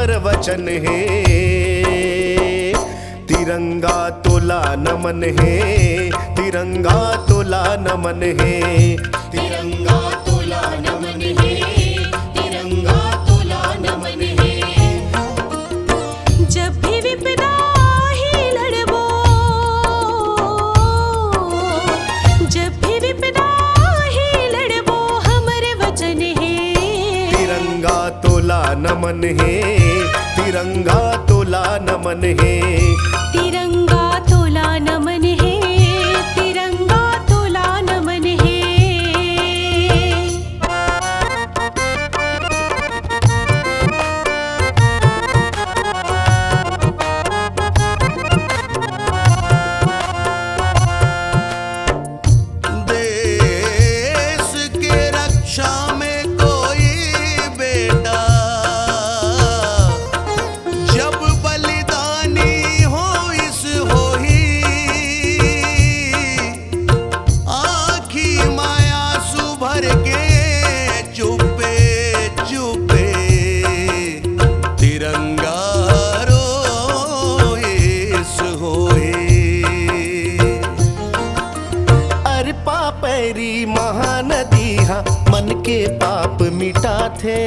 हमर वचन है। तिरंगा तोला नमन है, तिरंगा तोला नमन है, तिरंगा तोला नमन है, तिरंगा तोला नमन है। जब भी विपदा ही लड़बो, जब भी विपदा ही लड़बो हमर वचन है। तिरंगा तोला नमन है, तिरंगा तोला नमन है, तिरंगा तोला नमन है, तिरंगा तोला नमन है। देश के रक्षा में कोई बेटा जब बलिदानी हो इस होही, आँखी माया सुभर के चुपे चुपे तिरंगा रोइस होही। अरे पापैरी महानदी हा मन के पाप मिटा थे।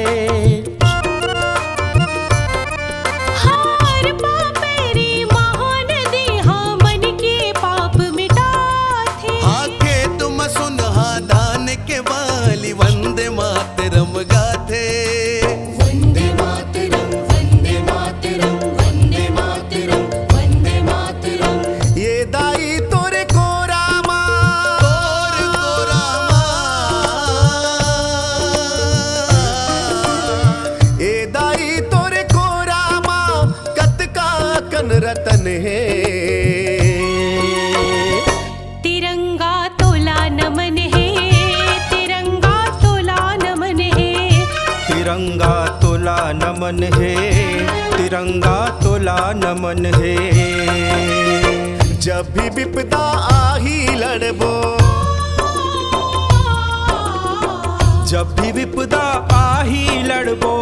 हार पापेरी महानदी हाँ मन के पाप मिटाथे। आखे तुम सुनहा दान के वाली वंदे मातरम गाथे। वंदे मातरम, वंदे मातरम, वंदे मातरम, वंदे मातरम। ये दाई तोरे को रामा, तोर को रामा, ये दाई तोरे को रामा, कत का कन रतन है। तिरंगा तोला नमन है, तिरंगा तोला नमन है। तिरंगा तोला नमन है, तिरंगा तोला नमन है। जब भी विपदा आही लड़बो, जब भी विपदा आही लड़बो